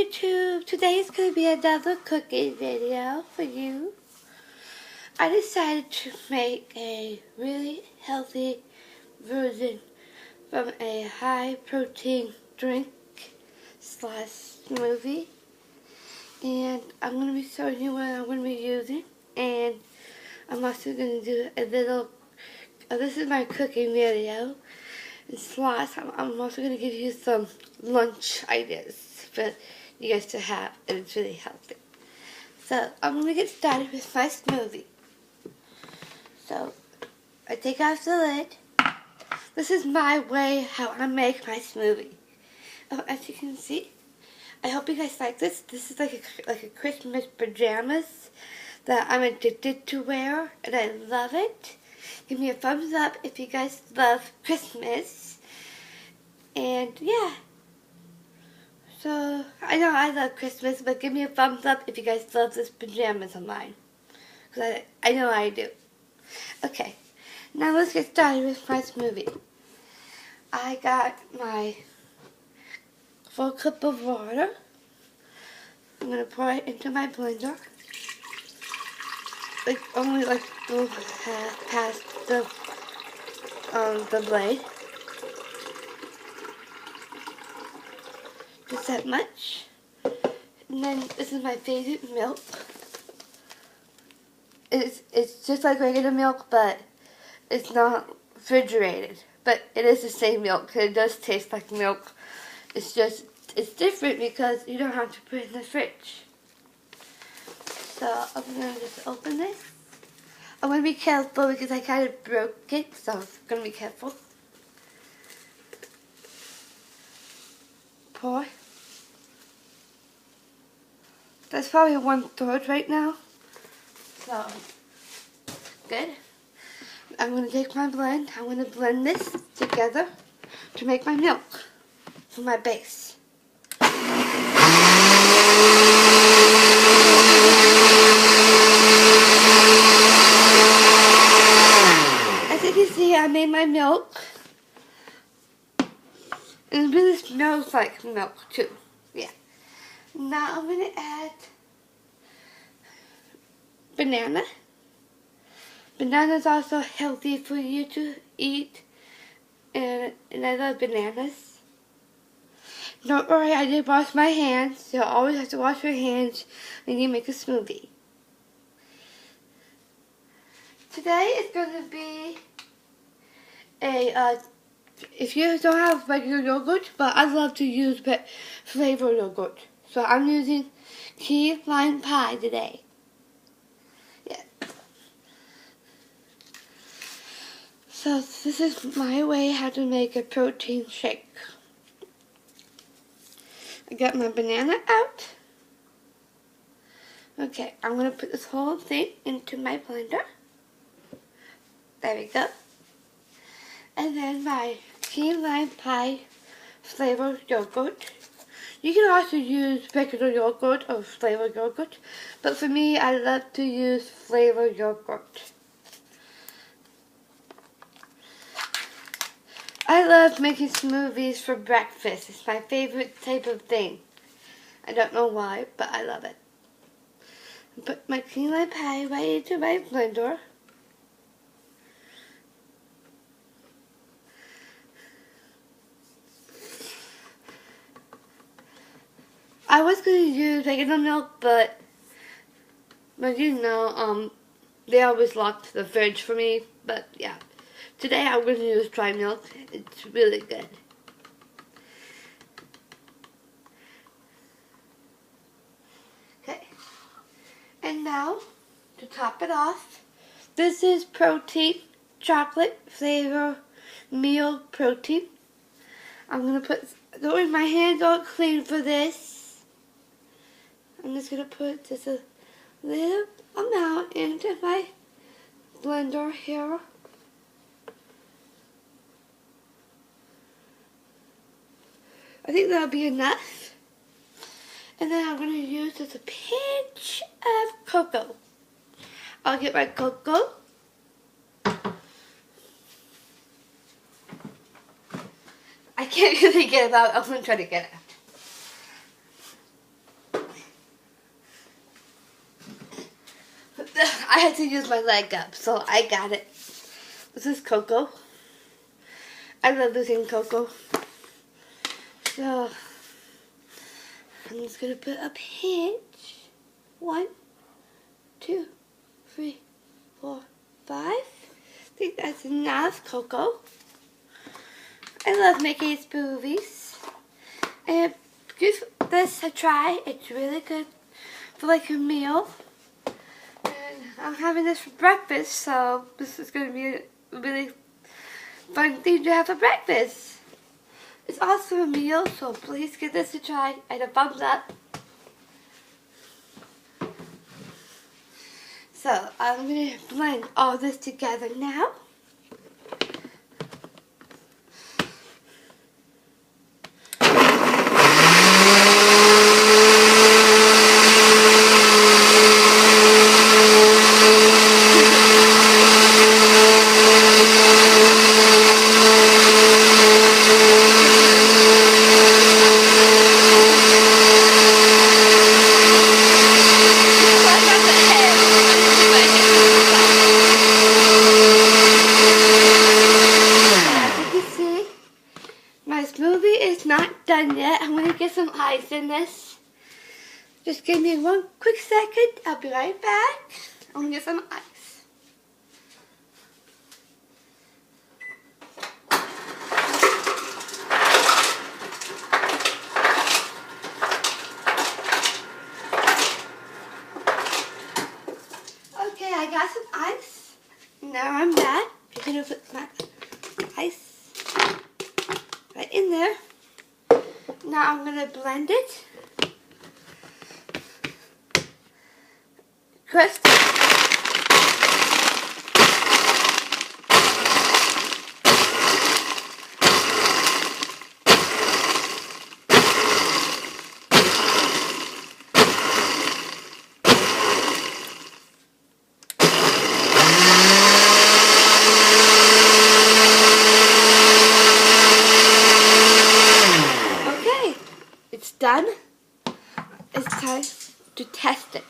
YouTube! Today's going to be another cooking video for you. I decided to make a really healthy version from a high protein drink / smoothie. And I'm going to be showing you what I'm going to be using. And I'm also going to do a little, this is my cooking video. And I'm also going to give you some lunch ideas for you guys to have, and it's really healthy. So I'm going to get started with my smoothie. So I take off the lid. This is my way how I make my smoothie. As you can see, I hope you guys like this. This is like a Christmas pajamas that I'm addicted to wear, and I love it. Give me a thumbs up if you guys love Christmas. And yeah. So, I know I love Christmas, but give me a thumbs up if you guys love this pajamas of mine. Because I know I do. Okay. Now let's get started with my smoothie. I got my full cup of water. I'm going to pour it into my blender. Only like past the blade. Just that much. And then this is my favorite milk. It's just like regular milk, but it's not refrigerated. But it is the same milk. It does taste like milk. It's different because you don't have to put it in the fridge. So I'm going to just open this. I'm going to be careful because I kind of broke it, so I'm going to be careful. Pour. That's probably 1/3 right now. So, good. I'm going to take my blend. I'm going to blend this together to make my milk for my base. As you can see, I made my milk. And it really smells like milk too. Yeah. Now I'm going to add banana. Banana is also healthy for you to eat. And I love bananas. Don't worry, I did wash my hands. You always have to wash your hands when you make a smoothie. Today is going to be if you don't have regular yogurt, but I love to use flavor yogurt. So I'm using key lime pie today. Yeah. So this is my way how to make a protein shake. I got my banana out. Okay, I'm going to put this whole thing into my blender. There we go. And then my key lime pie flavored yogurt. You can also use regular yogurt or flavored yogurt, but for me, I love to use flavored yogurt. I love making smoothies for breakfast. It's my favorite type of thing. I don't know why, but I love it. Put my key lime pie right into my blender. I was going to use regular milk, but you know, they always locked the fridge for me. But yeah, today I'm going to use dry milk. It's really good. Okay, and now to top it off, this is protein, chocolate flavor meal protein. I'm going to put, going my hands all clean for this. I'm just going to put just a little amount into my blender here. I think that'll be enough. And then I'm going to use just a pinch of cocoa. I'll get my cocoa. I can't really get it out. I'm going to try to get it out. I had to use my leg up, so I got it. This is Coco. I love losing Coco. So, I'm just going to put a pinch. 1, 2, 3, 4, 5. I think that's enough, Coco. I love making smoothies. And give this a try. It's really good for like a meal. And I'm having this for breakfast, so this is going to be a really fun thing to have for breakfast. It's also a meal, so please give this a try and a thumbs up. So I'm going to blend all this together now. My smoothie is not done yet. I'm going to get some ice in this. Just give me one quick second. I'll be right back. I'm going to get some ice. Okay, I got some ice. Now I'm back. I'm going to put my ice right in there. Now I'm going to blend it. Twist. It's done. It's time to test it.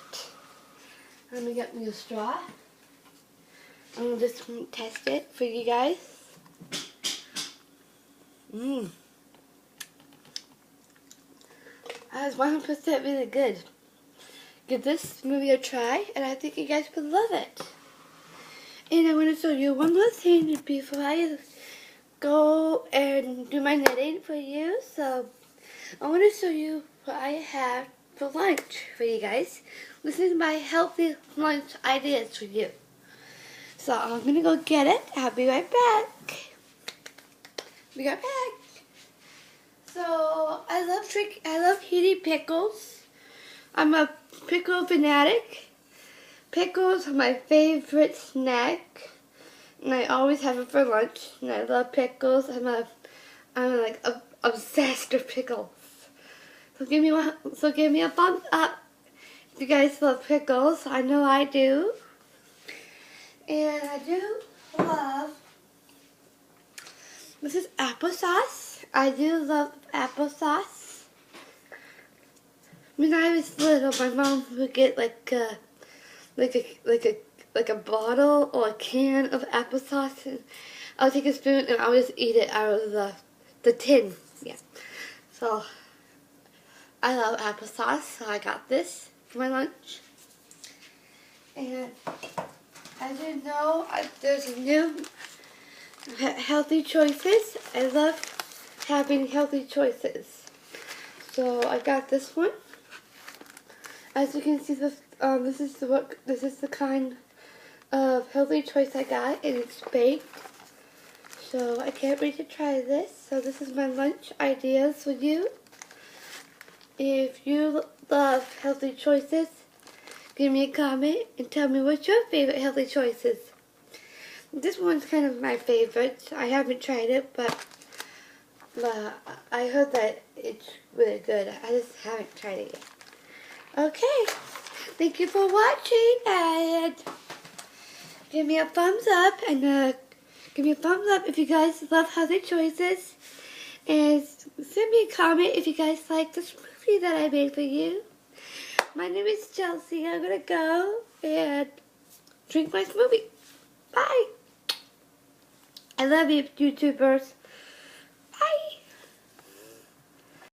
Let me get me a straw. I'm just going to test it for you guys. That was 100% really good. Give this smoothie a try, and I think you guys would love it. And I want to show you one more thing before I go and do my knitting for you. So I want to show you what I have for lunch for you guys. This is my healthy lunch ideas for you. So I'm going to go get it. I'll be right back. Be right back. So I love eating pickles. I'm a pickle fanatic. Pickles are my favorite snack. And I always have it for lunch. And I love pickles. I'm like obsessed with pickles. So give me a thumbs up if you guys love pickles. I know I do. And I do love, this is applesauce. I do love applesauce. When I was little, my mom would get like a bottle or a can of applesauce, and I would take a spoon and I would just eat it out of the tin. Yeah. So I love applesauce, so I got this for my lunch. And as you know, there's new healthy choices. I love having healthy choices. So I got this one. As you can see, this is the kind of healthy choice I got, and it's baked. So I can't wait to try this. So this is my lunch ideas for you. If you love healthy choices, give me a comment and tell me what's your favorite healthy choices. This one's kind of my favorite. I haven't tried it, but I heard that it's really good. I just haven't tried it yet. Okay, thank you for watching, and give me a thumbs up, and give me a thumbs up if you guys love healthy choices, and send me a comment if you guys like the smoothie that I made for you. My name is Chelsea. I'm gonna go, and drink my smoothie. Bye. I love you, YouTubers.